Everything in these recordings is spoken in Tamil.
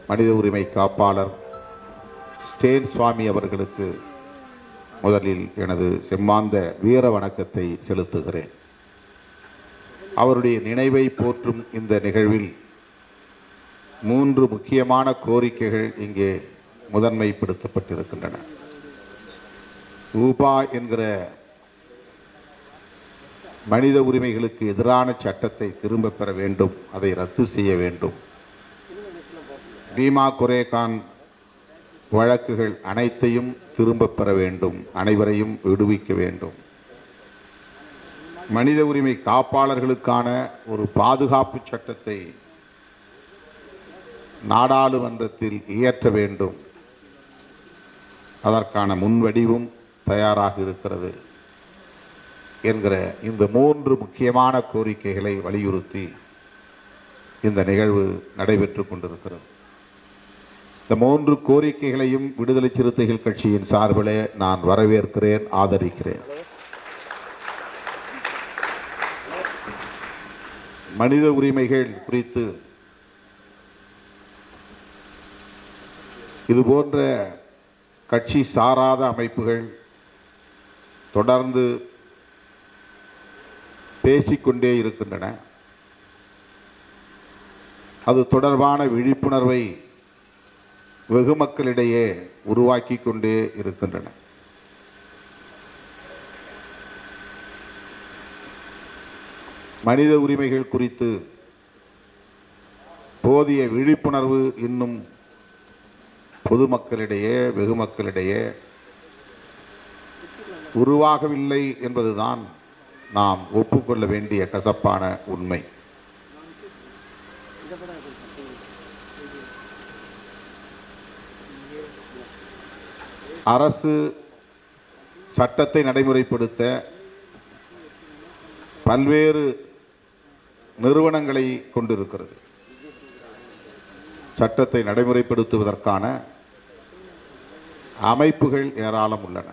மனித உரிமை காப்பாளர் ஸ்டேன் சுவாமி அவர்களுக்கு முதலில் எனது செம்மாந்த வீர வணக்கத்தை செலுத்துகிறேன். அவருடைய நினைவை போற்றும் இந்த நிகழ்வில் 3 முக்கியமான கோரிக்கைகள் இங்கே முதன்மைப்படுத்தப்பட்டிருக்கின்றன. ஊபா என்கிற மனித உரிமைகளுக்கு எதிரான சட்டத்தை திரும்ப பெற வேண்டும், அதை ரத்து செய்ய வேண்டும். பீமா குரேகான் வழக்குகள் அனைத்தையும் திரும்ப பெற வேண்டும், அனைவரையும் விடுவிக்க வேண்டும். மனித உரிமை காப்பாளர்களுக்கான ஒரு பாதுகாப்பு சட்டத்தை நாடாளுமன்றத்தில் இயற்ற வேண்டும். அதற்கான முன்வடிவும் தயாராக இருக்கிறது என்கிற இந்த 3 முக்கியமான கோரிக்கைகளை வலியுறுத்தி இந்த நிகழ்வு நடைபெற்றுக் கொண்டிருக்கிறது. இந்த 3 கோரிக்கைகளையும் விடுதலை சிறுத்தைகள் கட்சியின் சார்பிலே நான் வரவேற்கிறேன், ஆதரிக்கிறேன். மனித உரிமைகள் குறித்து இதுபோன்ற கட்சி சாராத அமைப்புகள் தொடர்ந்து பேசிக்கொண்டே இருக்கின்றன. அது தொடர்பான விழிப்புணர்வை வெகு மக்களிடையே உருவாக்கி கொண்டே இருக்கின்றன. மனித உரிமைகள் குறித்து போதிய விழிப்புணர்வு இன்னும் பொதுமக்களிடையே வெகு மக்களிடையே உருவாகவில்லை என்பதுதான் நாம் ஒப்புக்கொள்ள வேண்டிய கசப்பான உண்மை. அரசு சட்டத்தை நடைமுறைப்படுத்த பல்வேறு நிறுவனங்களை கொண்டிருக்கிறது. சட்டத்தை நடைமுறைப்படுத்துவதற்கான அமைப்புகள் ஏராளம் உள்ளன.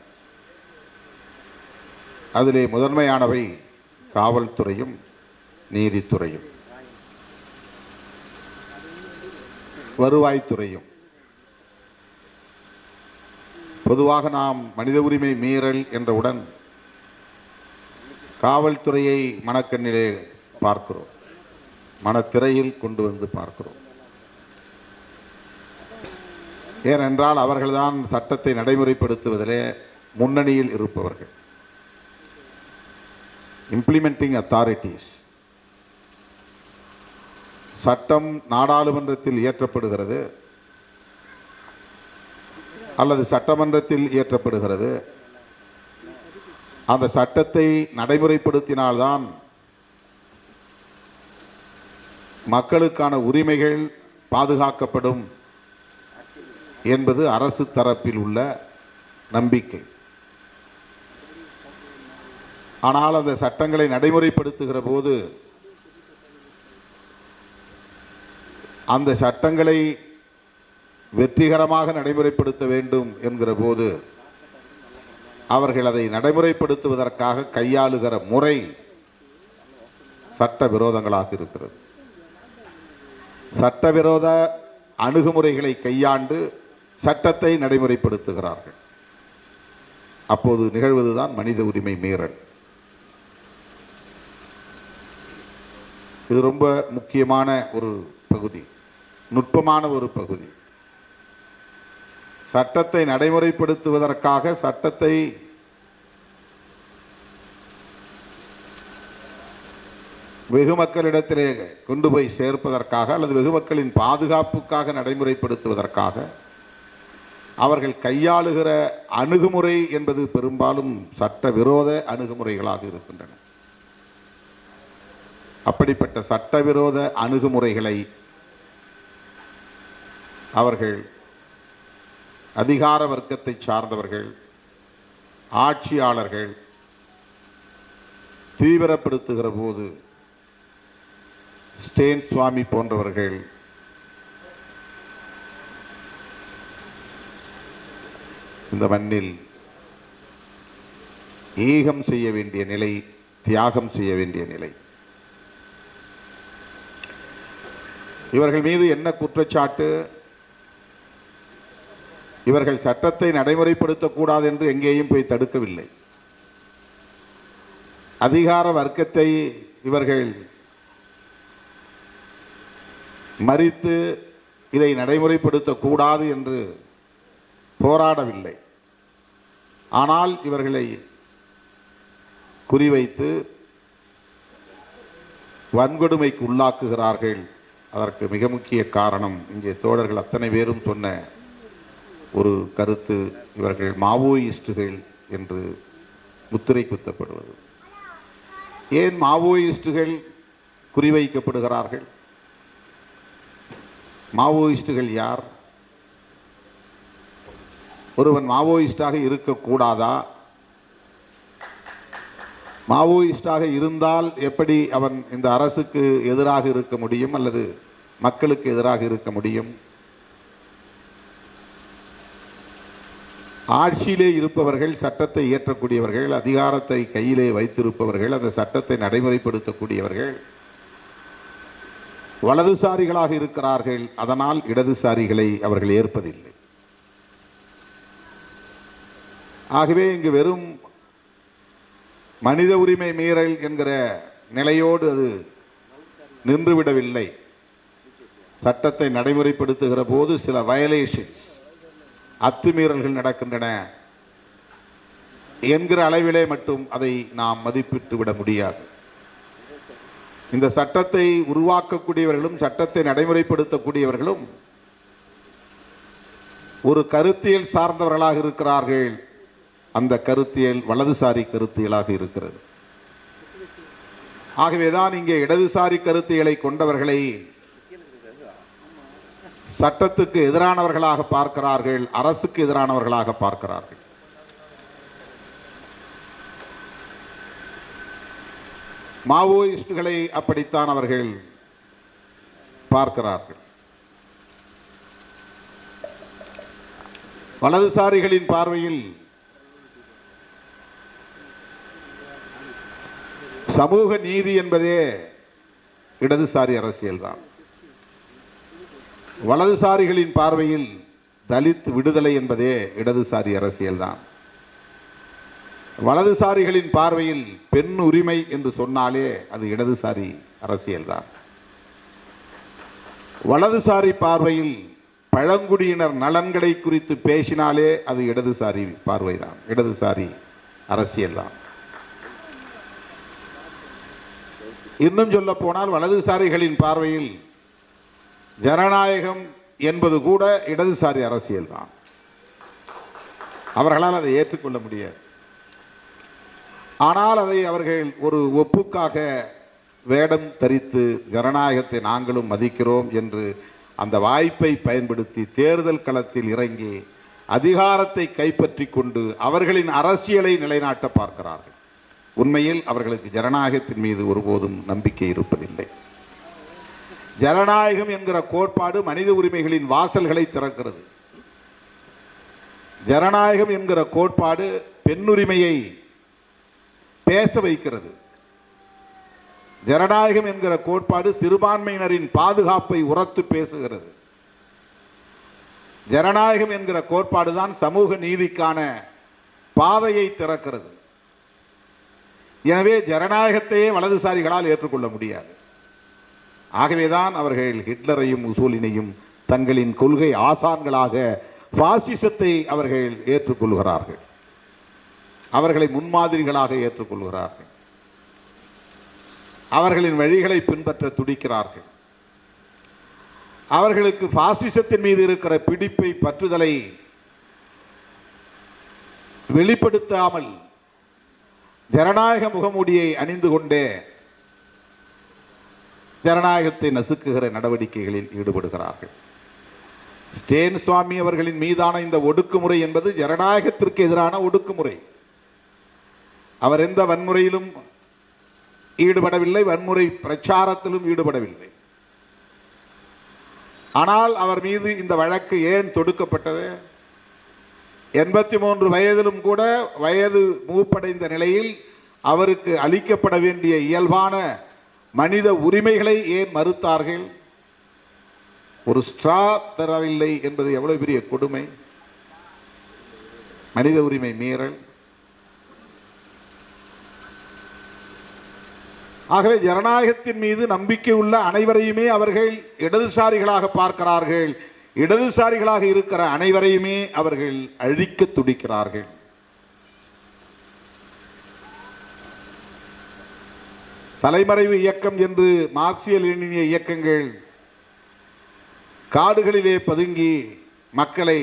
அதிலே முதன்மையானவை காவல்துறையும் நீதித்துறையும் வருவாய்த்துறையும். பொதுவாக நாம் மனித உரிமை மீறல் என்றவுடன் காவல்துறையை மனக்கண்ணிலே பார்க்கிறோம், மனத்திரையில் கொண்டு வந்து பார்க்கிறோம். ஏனென்றால் அவர்கள்தான் சட்டத்தை நடைமுறைப்படுத்துவதிலே முன்னணியில் இருப்பவர்கள். Implementing authorities. சட்டம் நாடாளுமன்றத்தில் இயற்றப்படுகிறது அல்லது சட்டமன்றத்தில் இயற்றப்படுகிறது. அந்த சட்டத்தை நடைமுறைப்படுத்தினால்தான் மக்களுக்கான உரிமைகள் பாதுகாக்கப்படும் என்பது அரசு தரப்பில் உள்ள நம்பிக்கை. ஆனால் அந்த சட்டங்களை நடைமுறைப்படுத்துகிற போது அந்த சட்டங்களை வெற்றிகரமாக நடைமுறைப்படுத்த வேண்டும் என்கிற போது அவர்கள் அதை நடைமுறைப்படுத்துவதற்காக கையாளுகிற முறை சட்ட விரோதங்களாக இருக்கிறது. சட்டவிரோத அணுகுமுறைகளை கையாண்டு சட்டத்தை நடைமுறைப்படுத்துகிறார்கள். அப்போது நிகழ்வதுதான் மனித உரிமை மீறல். இது ரொம்ப முக்கியமான ஒரு பகுதி, நுட்பமான ஒரு பகுதி. சட்டத்தை நடைமுறைப்படுத்துவதற்காக சட்டத்தை வெகு மக்களிடத்திலே கொண்டு போய் சேர்ப்பதற்காக அல்லது வெகு மக்களின் பாதுகாப்புக்காக நடைமுறைப்படுத்துவதற்காக அவர்கள் கையாளுகிற அணுகுமுறை என்பது பெரும்பாலும் சட்டவிரோத அணுகுமுறைகளாக இருக்கின்றன. அப்படிப்பட்ட சட்டவிரோத அணுகுமுறைகளை அவர்கள் அதிகார வர்க்கத்தை சார்ந்தவர்கள், ஆட்சியாளர்கள் தீவிரப்படுத்துகிற போது ஸ்டேன் சுவாமி போன்றவர்கள் இந்த மண்ணில் ஈகம் செய்ய வேண்டிய நிலை, தியாகம் செய்ய வேண்டிய நிலை. இவர்கள் மீது என்ன குற்றச்சாட்டு? இவர்கள் சட்டத்தை நடைமுறைப்படுத்தக்கூடாது என்று எங்கேயும் போய் தடுக்கவில்லை. அதிகார வர்க்கத்தை இவர்கள் மறித்து இதை நடைமுறைப்படுத்தக்கூடாது என்று போராடவில்லை. ஆனால் இவர்களை குறிவைத்து வன்கொடுமைக்கு உள்ளாக்குகிறார்கள். அதற்கு மிக முக்கிய காரணம் இங்கே தோழர்கள் அத்தனை பேரும் சொன்ன ஒரு கருத்து, இவர்கள் மாவோயிஸ்டுகள் என்று முத்திரை குத்தப்படுவது. ஏன் மாவோயிஸ்டுகள் குறிவைக்கப்படுகிறார்கள்? மாவோயிஸ்டுகள் யார்? ஒருவன் மாவோயிஸ்டாக இருக்கக்கூடாதா? மாவோயிஸ்டாக இருந்தால் எப்படி அவன் இந்த அரசுக்கு எதிராக இருக்க முடியும் அல்லது மக்களுக்கு எதிராக இருக்க முடியும்? ஆட்சியிலே இருப்பவர்கள், சட்டத்தை இயற்றக்கூடியவர்கள், அதிகாரத்தை கையிலே வைத்திருப்பவர்கள், அந்த சட்டத்தை நடைமுறைப்படுத்தக்கூடியவர்கள் வலதுசாரிகளாக இருக்கிறார்கள். அதனால் இடதுசாரிகளை அவர்கள் ஏற்பதில்லை. ஆகவே இங்கு வெறும் மனித உரிமை மீறல் என்கிற நிலையோடு அது நின்றுவிடவில்லை. சட்டத்தை நடைமுறைப்படுத்துகிற போது சில வயலேஷன்ஸ், அத்துமீறல்கள் நடக்கின்றன என்கிற அளவிலே மட்டும் அதை நாம் மதிப்பிட்டு விட முடியாது. இந்த சட்டத்தை உருவாக்கக்கூடியவர்களும் சட்டத்தை நடைமுறைப்படுத்தக்கூடியவர்களும் ஒரு கருத்தியல் சார்ந்தவர்களாக இருக்கிறார்கள். அந்த கருத்தியல் வலதுசாரி கருத்தியலாக இருக்கிறது. ஆகவேதான் இங்கே இடதுசாரி கருத்தியலை கொண்டவர்களை சட்டத்துக்கு எதிரானவர்களாக பார்க்கிறார்கள், அரசுக்கு எதிரானவர்களாக பார்க்கிறார்கள். மாவோயிஸ்டுகளை அப்படித்தான் அவர்கள் பார்க்கிறார்கள். வலதுசாரிகளின் பார்வையில் சமூக நீதி என்பதே இடதுசாரி அரசியல்தான். வலதுசாரிகளின் பார்வையில் தலித் விடுதலை என்பதே இடதுசாரி அரசியல்தான். வலதுசாரிகளின் பார்வையில் பெண் உரிமை என்று சொன்னாலே அது இடதுசாரி அரசியல்தான். வலதுசாரி பார்வையில் பழங்குடியினர் நலன்களை குறித்து பேசினாலே அது இடதுசாரி பார்வைதான், இடதுசாரி அரசியல்தான். இன்னும் சொல்ல போனால் வலதுசாரிகளின் பார்வையில் ஜனநாயகம் என்பது கூட இடதுசாரி அரசியல்தான். அவர்களால் அதை ஏற்றுக்கொள்ள முடியாது. ஆனால் அதை அவர்கள் ஒரு ஒப்புக்காக வேடம் தரித்து ஜனநாயகத்தை நாங்களும் மதிக்கிறோம் என்று அந்த வாய்ப்பை பயன்படுத்தி தேர்தல் களத்தில் இறங்கி அதிகாரத்தை கைப்பற்றி கொண்டு அவர்களின் அரசியலை நிலைநாட்ட பார்க்கிறார்கள். உண்மையில் அவர்களுக்கு ஜனநாயகத்தின் மீது ஒருபோதும் நம்பிக்கை இருப்பதில்லை. ஜனநாயகம் என்கிற கோட்பாடு மனித உரிமைகளின் வாசல்களை திறக்கிறது. ஜனநாயகம் என்கிற கோட்பாடு பெண்ணுரிமையை பேச வைக்கிறது. ஜனநாயகம் என்கிற கோட்பாடு சிறுபான்மையினரின் பாதுகாப்பை உரத்து பேசுகிறது. ஜனநாயகம் என்கிற கோட்பாடுதான் சமூக நீதிக்கான பாதையை திறக்கிறது. எனவே ஜனநாயகத்தையே வலதுசாரிகளால் ஏற்றுக்கொள்ள முடியாது. ஆகவேதான் அவர்கள் ஹிட்லரையும் முசோலினையும் தங்களின் கொள்கை ஆசான்களாக பாசிசத்தை அவர்கள் ஏற்றுக்கொள்கிறார்கள். அவர்களை முன்மாதிரிகளாக ஏற்றுக்கொள்கிறார்கள். அவர்களின் வழிகளை பின்பற்ற துடிக்கிறார்கள். அவர்களுக்கு பாசிசத்தின் மீது இருக்கிற பிடிப்பை, பற்றுதலை வெளிப்படுத்தாமல் ஜனநாயக முகமூடியை அணிந்து கொண்டே ஜனநாயகத்தை நசுக்குகிற நடவடிக்கைகளில் ஈடுபடுகிறார்கள். ஸ்டேன் சுவாமி அவர்களின் மீதான இந்த ஒடுக்குமுறை என்பது ஜனநாயகத்திற்கு எதிரான ஒடுக்குமுறை. அவர் எந்த வன்முறையிலும் ஈடுபடவில்லை, வன்முறை பிரச்சாரத்திலும் ஈடுபடவில்லை. ஆனால் அவர் மீது இந்த வழக்கு ஏன் தொடுக்கப்பட்டது? 83 வயதிலும் கூட வயது மூப்படைந்த நிலையில் அவருக்கு அளிக்கப்பட வேண்டிய இயல்பான மனித உரிமைகளை ஏன் மறுத்தார்கள்? ஒரு ஸ்ட்ரா தரவில்லை என்பது எவ்வளவு பெரிய கொடுமை. மனித உரிமை மீறல். ஆகவே ஜனநாயகத்தின் மீது நம்பிக்கை உள்ள அனைவரையுமே அவர்கள் இடதுசாரிகளாக பார்க்கிறார்கள். இடதுசாரிகளாக இருக்கிற அனைவரையுமே அவர்கள் அழிக்க துடிக்கிறார்கள். தலைமறைவு இயக்கம் என்று மார்க்சிய லெனினிய இயக்கங்கள் காடுகளிலே பதுங்கி மக்களை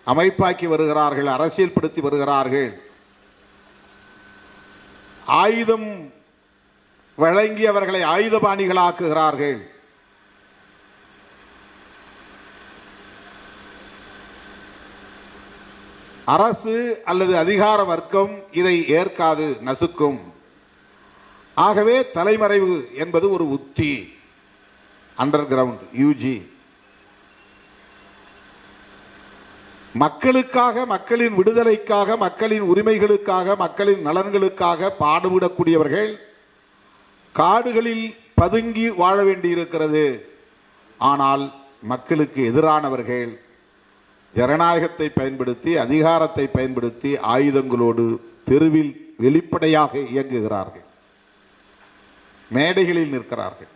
அமைப்பாக்கி வருகிறார்கள், அரசியல்படுத்தி வருகிறார்கள். ஆயுதம் வழங்கி அவர்களை ஆயுதபாணிகளாக்குகிறார்கள். அரசு அல்லது அதிகார வர்க்கம் இதை ஏற்காது, நசுக்கும். ஆகவே தலைமறைவு என்பது ஒரு உத்தி, அண்டர் கிரவுண்ட், யூஜி. மக்களுக்காக, மக்களின் விடுதலைக்காக, மக்களின் உரிமைகளுக்காக, மக்களின் நலன்களுக்காக பாடுபடக்கூடியவர்கள் காடுகளில் பதுங்கி வாழ வேண்டியிருக்கிறது. ஆனால் மக்களுக்கு எதிரானவர்கள் ஜனநாயகத்தை பயன்படுத்தி, அதிகாரத்தை பயன்படுத்தி ஆயுதங்களோடு தெருவில் வெளிப்படையாக இயங்குகிறார்கள், மேடைகளில் நிற்கிறார்கள்.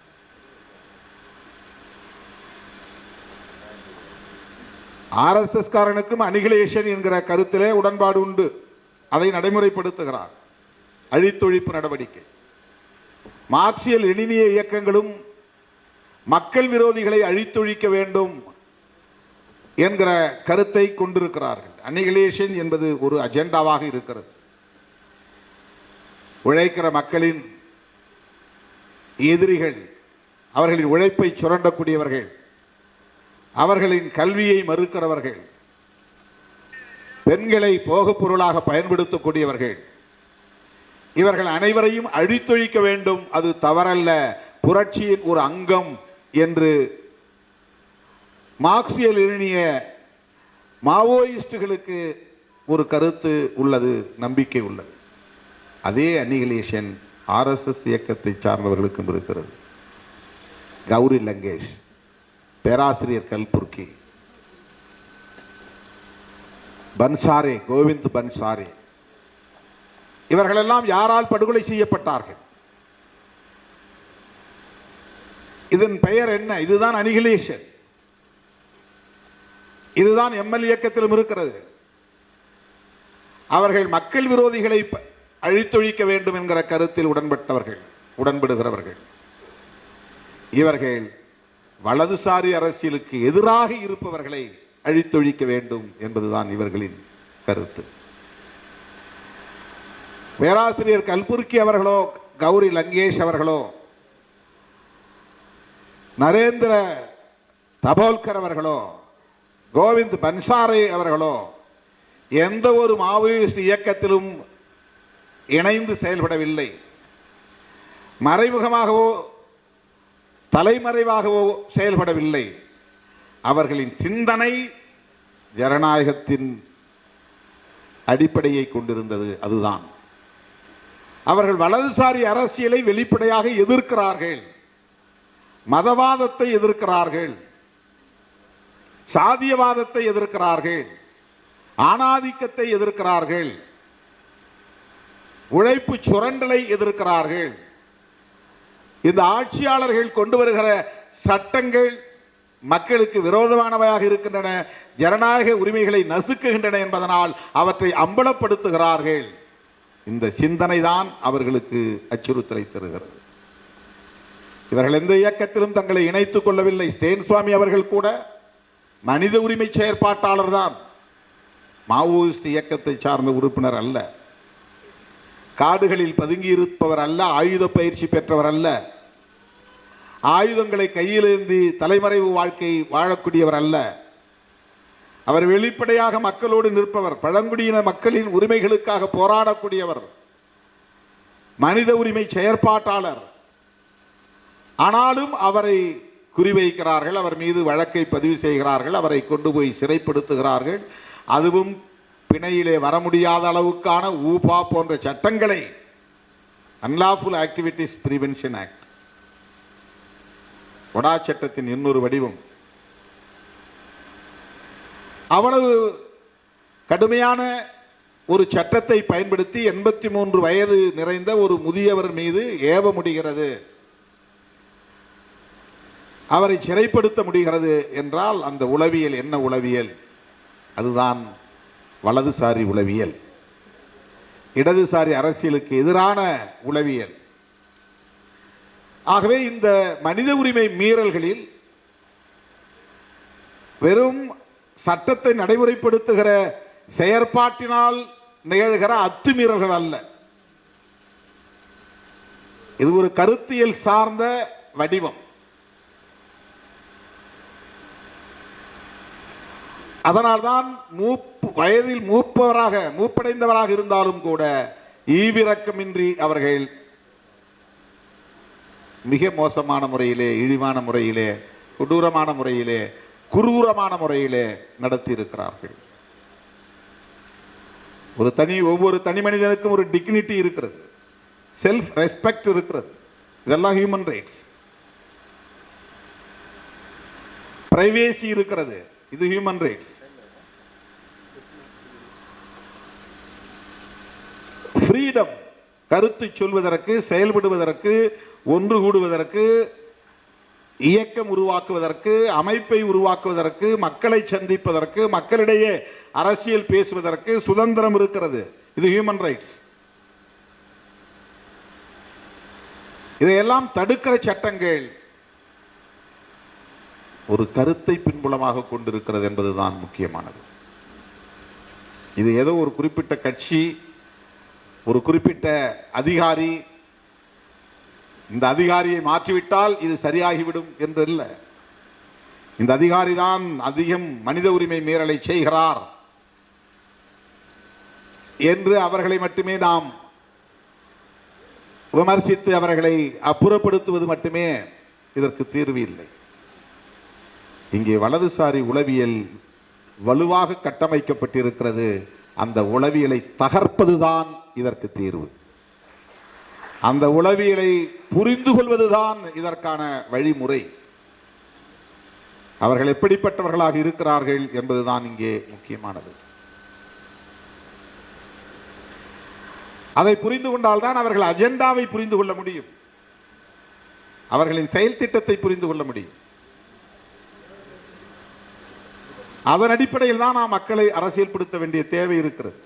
ஆர்எஸ்எஸ் காரனுக்கும் அனிகிலேஷன் என்கிற கருத்திலே உடன்பாடு உண்டு. அதை நடைமுறைப்படுத்துகிறார். அழித்தொழிப்பு நடவடிக்கை. மார்க்சிய லெனினிய இயக்கங்களும் மக்கள் விரோதிகளை அழித்தொழிக்க வேண்டும் என்கிற கருத்தை கொண்டிருக்கிறார்கள். அனிகிலேஷன் என்பது ஒரு அஜெண்டாவாக இருக்கிறது. உழைக்கிற மக்களின் எதிரிகள், அவர்களின் உழைப்பை சுரண்டக்கூடியவர்கள், அவர்களின் கல்வியை மறுக்கிறவர்கள், பெண்களை போகப் பொருளாக பயன்படுத்தக்கூடியவர்கள், இவர்கள் அனைவரையும் அழித்தொழிக்க வேண்டும். அது தவறல்ல, புரட்சியின் ஒரு அங்கம் என்று மார்க்சிய லெனினிய மாவோயிஸ்டுகளுக்கு ஒரு கருத்து உள்ளது, நம்பிக்கை உள்ளது. அதே அனிகிலேஷன் ஆர்எஸ்எஸ் இயக்கத்தை சார்ந்தவர்களுக்கும் இருக்கிறது. கௌரி லங்கேஷ், பேராசிரியர் கல்புர்கி, பன்சாரே, கோவிந்த் பன்சாரே, இவர்களெல்லாம் யாரால் படுகொலை செய்யப்பட்டார்கள்? இதன் பெயர் என்ன? இதுதான் அனிகிலேஷன். இதுதான் எம்எல் இயக்கத்திலும் இருக்கிறது. அவர்கள் மக்கள் விரோதிகளை அழித்தொழிக்க வேண்டும் என்கிற கருத்தில் உடன்படுகிறவர்கள். இவர்கள் வலதுசாரி அரசியலுக்கு எதிராக இருப்பவர்களை அழித்தொழிக்க வேண்டும் என்பதுதான் இவர்களின் கருத்து. பேராசிரியர் கல்புர்கி அவர்களோ, கௌரி லங்கேஷ் அவர்களோ, நரேந்திர தபோல்கர் அவர்களோ, கோவிந்த் பன்சாரே அவர்களோ எந்த ஒரு மாவோயிஸ்ட் இயக்கத்திலும் இணைந்து செயல்படவில்லை. மறைமுகமாகவோ தலைமறைவாகவோ செயல்படவில்லை. அவர்களின் சிந்தனை ஜனநாயகத்தின் அடிப்படையை கொண்டிருந்தது. அதுதான் அவர்கள் வலதுசாரி அரசியலை வெளிப்படையாக எதிர்க்கிறார்கள், மதவாதத்தை எதிர்க்கிறார்கள், சாதியவாதத்தை எதிர்க்கிறார்கள், ஆணாதிக்கத்தை எதிர்க்கிறார்கள், உழைப்பு சுரண்டலை எதிர்க்கிறார்கள். இந்த ஆட்சியாளர்கள் கொண்டு வருகிற சட்டங்கள் மக்களுக்கு விரோதமானவையாக இருக்கின்றன, ஜனநாயக உரிமைகளை நசுக்குகின்றன என்பதனால் அவற்றை அம்பலப்படுத்துகிறார்கள். இந்த சிந்தனை தான் அவர்களுக்கு அச்சுறுத்தலை தருகிறது. இவர்கள் எந்த இயக்கத்திலும் தங்களை இணைத்துக் கொள்ளவில்லை. ஸ்டேன் சுவாமி அவர்கள் கூட மனித உரிமை செயற்பாட்டாளர் தான், மாவோயிஸ்ட் இயக்கத்தை சார்ந்த உறுப்பினர் அல்ல, காடுகளில் பதுங்கி இருப்பவர் அல்ல, ஆயுத பயிற்சி பெற்றவர் அல்ல, ஆயுதங்களை கையிலேந்தி தலைமறைவு வாழ்க்கை வாழக்கூடியவர் அல்ல. அவர் வெளிப்படையாக மக்களோடு நிற்பவர், பழங்குடியின மக்களின் உரிமைகளுக்காக போராடக்கூடியவர், மனித உரிமை செயற்பாட்டாளர். ஆனாலும் அவரை குறிவைக்கிறார்கள், அவர் மீது வழக்கை பதிவு செய்கிறார்கள், அவரை கொண்டு போய் சிறைப்படுத்துகிறார்கள். அதுவும் பிணையிலே வர முடியாத அளவுக்கான ஊபா போன்ற சட்டங்களை, அன்லாஃபுல் ஆக்டிவிட்டிஸ் பிரிவென்ஷன் ஆக்ட், ஒடா சட்டத்தின் இன்னொரு வடிவம், அவ்வளவு கடுமையான ஒரு சட்டத்தை பயன்படுத்தி 83 வயது நிறைந்த ஒரு முதியவர் மீது ஏவ முடிகிறது, அவரை சிறைப்படுத்த முடிகிறது என்றால் அந்த உளவியல் என்ன உளவியல்? அதுதான் வலதுசாரி உளவியல், இடதுசாரி அரசியலுக்கு எதிரான உளவியல். ஆகவே இந்த மனித உரிமை மீறல்களில் வெறும் சட்டத்தை நடைமுறைப்படுத்துகிற செயற்பாட்டினால் நிகழ்கிற அத்துமீறல்கள் அல்ல, இது ஒரு கருத்தியல் சார்ந்த வடிவம். அதனால்தான் வயதில் மூப்படைந்தவராக இருந்தாலும் கூட ஈவிரக்கமின்றி அவர்கள் மிக மோசமான முறையிலே, இழிவான முறையிலே, கொடூரமான முறையிலே, குரூரமான முறையிலே நடத்தி இருக்கிறார்கள். ஒவ்வொரு தனி மனிதனுக்கும் ஒரு டிக்னிட்டி இருக்கிறது, செல்ஃப் ரெஸ்பெக்ட் இருக்கிறது. இதெல்லாம் ஹியூமன் ரைட்ஸ். பிரைவேசி இருக்கிறது, இது ஹியூமன் ரைட்ஸ். ஃப்ரீடம், கருத்து சொல்வதற்கு, செயல்படுவதற்கு, ஒன்று கூடுவதற்கு, இயக்கம் உருவாக்குவதற்கு, அமைப்பை உருவாக்குவதற்கு, மக்களை சந்திப்பதற்கு, மக்களிடையே அரசியல் பேசுவதற்கு சுதந்திரம் இருக்கிறது. இது ஹியூமன் ரைட்ஸ். இதையெல்லாம் தடுக்கிற சட்டங்கள் ஒரு கருத்தை பின்புலமாக கொண்டிருக்கிறது என்பதுதான் முக்கியமானது. இது ஏதோ ஒரு குறிப்பிட்ட கட்சி, ஒரு குறிப்பிட்ட அதிகாரி, இந்த அதிகாரியை மாற்றிவிட்டால் இது சரியாகிவிடும் என்று இல்லை. இந்த அதிகாரி தான் அதிகம் மனித உரிமை மீறலை செய்கிறார் என்று அவர்களை மட்டுமே நாம் விமர்சித்து அவர்களை அப்புறப்படுத்துவது மட்டுமே இதற்கு தீர்வு இல்லை. இங்கே வலதுசாரி உளவியல் வலுவாக கட்டமைக்கப்பட்டிருக்கிறது. அந்த உளவியலை தகர்ப்பதுதான் இதற்கு தீர்வு. அந்த உளவியலை புரிந்து கொள்வதுதான் இதற்கான வழிமுறை. அவர்கள் எப்படிப்பட்டவர்களாக இருக்கிறார்கள் என்பதுதான் இங்கே முக்கியமானது. அதை புரிந்து கொண்டால்தான் அவர்கள் அஜெண்டாவை புரிந்து கொள்ள முடியும், அவர்களின் செயல் திட்டத்தை புரிந்து கொள்ள முடியும். அதன் அடிப்படையில் தான் நாம் மக்களை அரசியல்படுத்த வேண்டிய தேவை இருக்கிறது.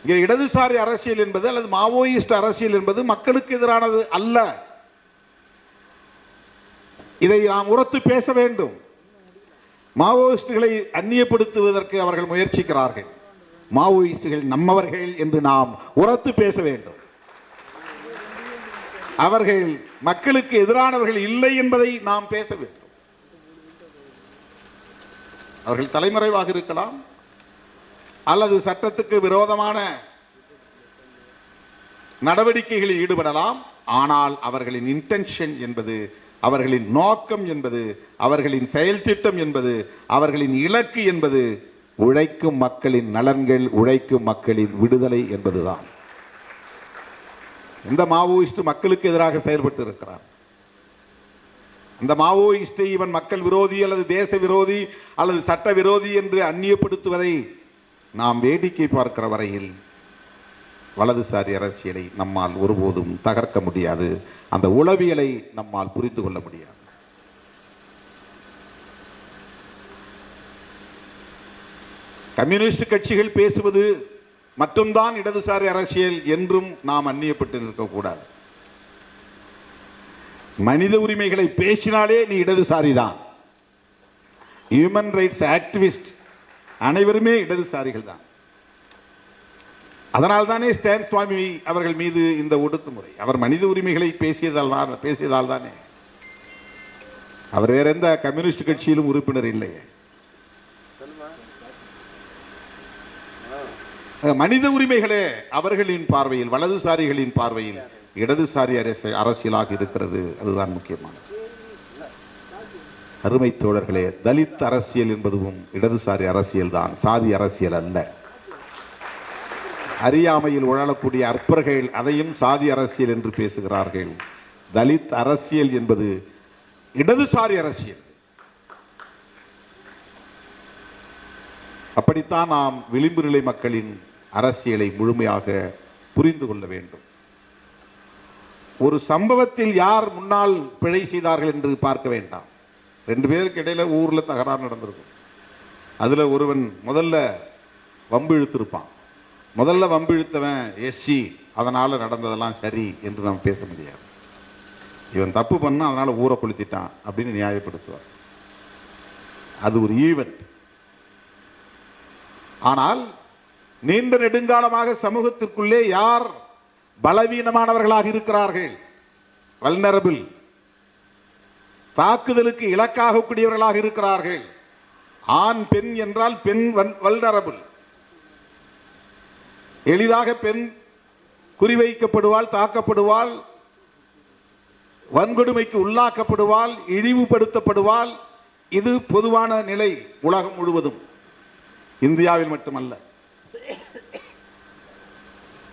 இங்கே இடதுசாரி அரசியல் என்பது அல்லது மாவோயிஸ்ட் அரசியல் என்பது மக்களுக்கு எதிரானது அல்ல. இதை நாம் உரத்து பேச வேண்டும். மாவோயிஸ்டுகளை அந்நியப்படுத்துவதற்கு அவர்கள் முயற்சிக்கிறார்கள். மாவோயிஸ்டுகள் நம்மவர்கள் என்று நாம் உரத்து பேச வேண்டும். அவர்கள் மக்களுக்கு எதிரானவர்கள் இல்லை என்பதை நாம் பேச வேண்டும். அவர்கள் தலைமறைவாக இருக்கலாம் அல்லது சட்டத்துக்கு விரோதமான நடவடிக்கைகளில் ஈடுபடலாம். ஆனால் அவர்களின் இன்டென்ஷன் என்பது, அவர்களின் நோக்கம் என்பது, அவர்களின் செயல் திட்டம் என்பது, அவர்களின் இலக்கு என்பது உழைக்கும் மக்களின் நலன்கள், உழைக்கும் மக்களின் விடுதலை என்பதுதான். இந்த மாவோயிஸ்ட் மக்களுக்கு எதிராக செயல்பட்டு இருக்கிறார். அந்த மாவோயிஸ்டை இவன் மக்கள் விரோதி அல்லது தேச விரோதி அல்லது சட்ட விரோதி என்று அந்நியப்படுத்துவதை நாம் வேடிக்கை பார்க்கிற வரையில் வலதுசாரி அரசியலை நம்மால் ஒருபோதும் தகர்க்க முடியாது. அந்த உளவியலை நம்மால் புரிந்து கொள்ள முடியாது. கம்யூனிஸ்ட் கட்சிகள் பேசுவது மட்டும்தான் இடதுசாரி அரசியல் என்றும் நாம் அந்நியப்பட்டு இருக்கக்கூடாது. மனித உரிமைகளை பேசினாலே நீ இடதுசாரி தான். ஹியூமன் ரைட்ஸ் ஆக்டிவிஸ்ட் அனைவருமே இடதுசாரிகள் தான். அதனால் தானே ஸ்டான் சுவாமி அவர்கள் மீது இந்த ஒடுக்குமுறை. அவர் மனித உரிமைகளை பேசியதால் தானே. அவர் வேற எந்த கம்யூனிஸ்ட் கட்சியிலும் உறுப்பினர் இல்லையே. மனித உரிமைகளே அவர்களின் பார்வையில், வலதுசாரிகளின் பார்வையில் இடதுசாரி அரசியலாக இருக்கிறது. அதுதான் முக்கியமானது. அருமை தோழர்களே, தலித் அரசியல் என்பதும் இடதுசாரி அரசியல் தான், சாதி அரசியல் அல்ல. அறியாமையில் உழலக்கூடிய அற்பர்கள் அதையும் சாதி அரசியல் என்று பேசுகிறார்கள். தலித் அரசியல் என்பது இடதுசாரி அரசியல். அப்படித்தான் நாம் விளிம்பு நிலை மக்களின் அரசியலை முழுமையாக புரிந்து கொள்ள வேண்டும். ஒரு சம்பவத்தில் யார் முன்னால் பிழை செய்தார்கள் என்று பார்க்க வேண்டாம். 2 பேருக்கு இடையில ஊர்ல தகராறு நடந்திருக்கும். அதுல ஒருவன் முதல்ல வம்பு இழுத்திருப்பான். முதல்ல வம்பு இழுத்தவன் எஸ்சி, அதனால நடந்ததெல்லாம் சரி என்று நாம் பேச முடியாது. இவன் தப்பு பண்ணா அதனால ஊரை கொளுத்திட்டான் அப்படின்னு நியாயப்படுத்துவார். அது ஒரு ஈவென்ட். ஆனால் நீண்ட நெடுங்காலமாக சமூகத்திற்குள்ளே யார் பலவீனமானவர்களாக இருக்கிறார்கள், வல்னரபிள், தாக்குதலுக்கு இலக்காகக்கூடியவர்களாக இருக்கிறார்கள். ஆண் பெண் என்றால் பெண் வல்னரபிள், எளிதாக பெண் குறிவைக்கப்படுவாள், தாக்கப்படுவாள், வன்கொடுமைக்கு உள்ளாக்கப்படுவாள், இழிவுபடுத்தப்படுவாள். இது பொதுவான நிலை உலகம் முழுவதும், இந்தியாவில் மட்டுமல்ல.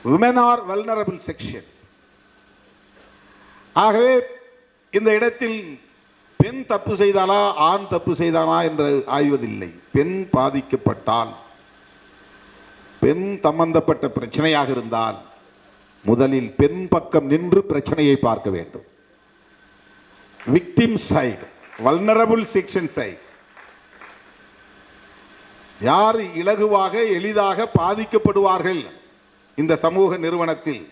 women are vulnerable sections. ஆகவே இந்த இடத்தில் பெண் தப்பு செய்தாலா ஆண் தப்பு செய்தானா என்று ஆய்வதில்லை. பெண் பாதிக்கப்பட்டால், பெண் சம்பந்தப்பட்ட பிரச்சனையாக இருந்தால் முதலில் பெண் பக்கம் நின்று பிரச்சனையை பார்க்க வேண்டும். Victim side, vulnerable section side. யார் இலகுவாக எளிதாக பாதிக்கப்படுவார்கள் இந்த சமூக நிறுவனத்தில்,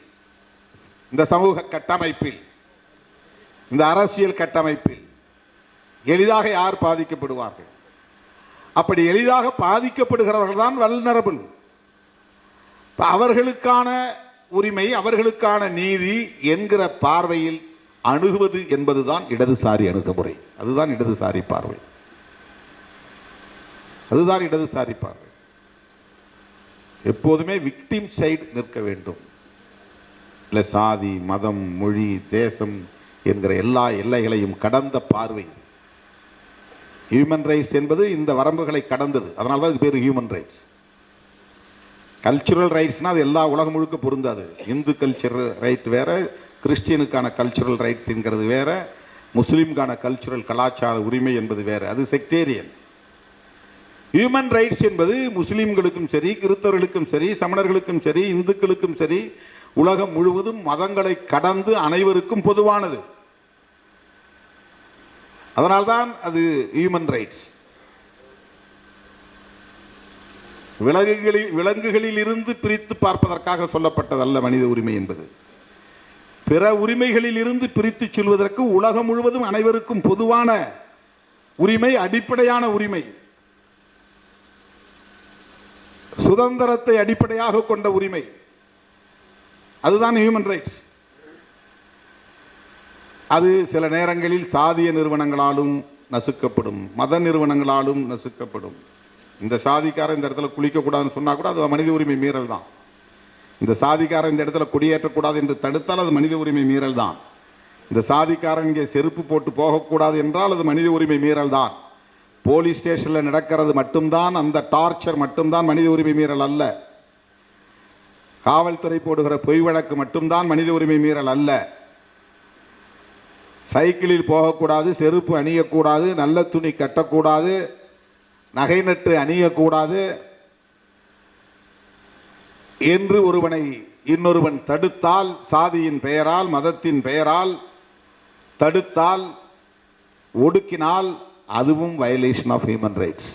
இந்த சமூக கட்டமைப்பில், இந்த அரசியல் கட்டமைப்பில் எளிதாக யார் பாதிக்கப்படுவார்கள்? அப்படி எளிதாக பாதிக்கப்படுகிறவர்கள் தான் வல்னரபிள். அவர்களுக்கான உரிமை, அவர்களுக்கான நீதி என்கிற பார்வையில் அணுகுவது என்பதுதான் இடதுசாரி அணுகுமுறை. அதுதான் இடதுசாரி பார்வை. அதுதான் இடதுசாரி பார்வை. எப்போதுமே விக்டிம் சைடு நிற்க வேண்டும். இல்லை சாதி, மதம், மொழி, தேசம் என்கிற எல்லா எல்லைகளையும் கடந்த பார்வை. ஹியூமன் ரைட்ஸ் என்பது இந்த வரம்புகளை கடந்தது. அதனால தான் இது பேர் ஹியூமன் ரைட்ஸ். கல்ச்சுரல் ரைட்ஸ்னா அது எல்லா உலகம் முழுக்க பொருந்தாது. இந்து கல்ச்சரல் ரைட் வேற, கிறிஸ்டியனுக்கான கல்ச்சுரல் ரைட்ஸ் என்கிறது வேற, முஸ்லீம்கான கல்ச்சுரல் கலாச்சார உரிமை என்பது வேற. அது செக்டேரியன். ஹியூமன் ரைட்ஸ் என்பது முஸ்லீம்களுக்கும் சரி, கிறிஸ்தவர்களுக்கும் சரி, சமணர்களுக்கும் சரி, இந்துக்களுக்கும் சரி, உலகம் முழுவதும் மதங்களை கடந்து அனைவருக்கும் பொதுவானது. அதனால்தான் அது ஹியூமன் ரைட்ஸ். விலங்குகளில் இருந்து பிரித்து பார்ப்பதற்காக சொல்லப்பட்டதல்ல மனித உரிமை என்பது. பிற உரிமைகளில் இருந்து பிரித்து சொல்வதற்கு உலகம் முழுவதும் அனைவருக்கும் பொதுவான உரிமை, அடிப்படையான உரிமை, சுதந்திரத்தை அடிப்படையாக கொண்ட உரிமை, அதுதான் ஹியூமன் ரைட்ஸ். அது சில நேரங்களில் சாதிய நிறுவனங்களாலும் நசுக்கப்படும், மத நிறுவனங்களாலும் நசுக்கப்படும். இந்த சாதிக்காரன் இந்த இடத்துல குளிக்கக்கூடாதுன்னு சொன்னா கூட அது மனித உரிமை மீறல் தான். இந்த சாதிக்காரன் இந்த இடத்துல குடியேற்றக்கூடாது என்று தடுத்தால் அது மனித உரிமை மீறல் தான். இந்த சாதிக்காரன் இங்கே செருப்பு போட்டு போகக்கூடாது என்றால் அது மனித உரிமை மீறல் தான். போலீஸ் ஸ்டேஷன்ல நடக்கிறது மட்டும்தான், அந்த டார்ச்சர் மட்டும்தான் மனித உரிமை மீறல் அல்ல. காவல்துறை போடுகிற பொய் வழக்கு மட்டும்தான் மனித உரிமை மீறல் அல்ல. சைக்கிளில் போகக்கூடாது, செருப்பு அணியக்கூடாது, நல்ல துணி கட்டக்கூடாது, நகை நட்டு அணியக்கூடாது என்று ஒருவனை இன்னொருவன் தடுத்தால், சாதியின் பெயரால், மதத்தின் பெயரால் தடுத்தால், ஒடுக்கினால், அதுவும் வயலேஷன் ஆஃப் ஹியூமன் ரைட்ஸ்.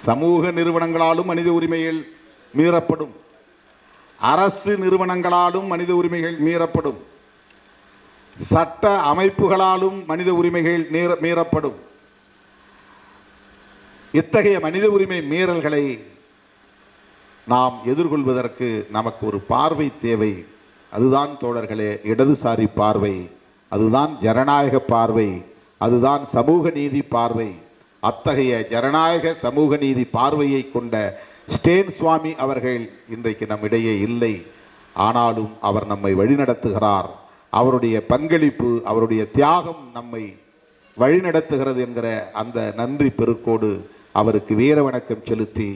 சமூக நிறுவனங்களாலும் மனித உரிமைகள் மீறப்படும், அரசு நிறுவனங்களாலும் மனித உரிமைகள் மீறப்படும், சட்ட அமைப்புகளாலும் மனித உரிமைகள் மீறப்படும். இத்தகைய மனித உரிமை மீறல்களை நாம் எதிர்கொள்வதற்கு நமக்கு ஒரு பார்வை தேவை. அதுதான் தோழர்களே இடதுசாரி பார்வை, அதுதான் ஜனநாயக பார்வை, அதுதான் சமூக நீதி பார்வை. அத்தகைய ஜனநாயக சமூக நீதி பார்வையை கொண்ட ஸ்டேன் சுவாமி அவர்கள் இன்றைக்கு நம்மிடையே இல்லை. ஆனாலும் அவர் நம்மை வழிநடத்துகிறார். அவருடைய பங்களிப்பு, அவருடைய தியாகம் நம்மை வழிநடத்துகிறது என்கிற அந்த நன்றி பெருக்கோடு அவருக்கு வீர வணக்கம் செலுத்தி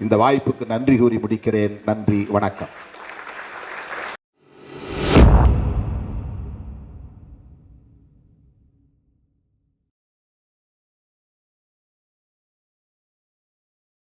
இந்த வாய்ப்புக்கு நன்றி கூறி முடிக்கிறேன். நன்றி, வணக்கம்.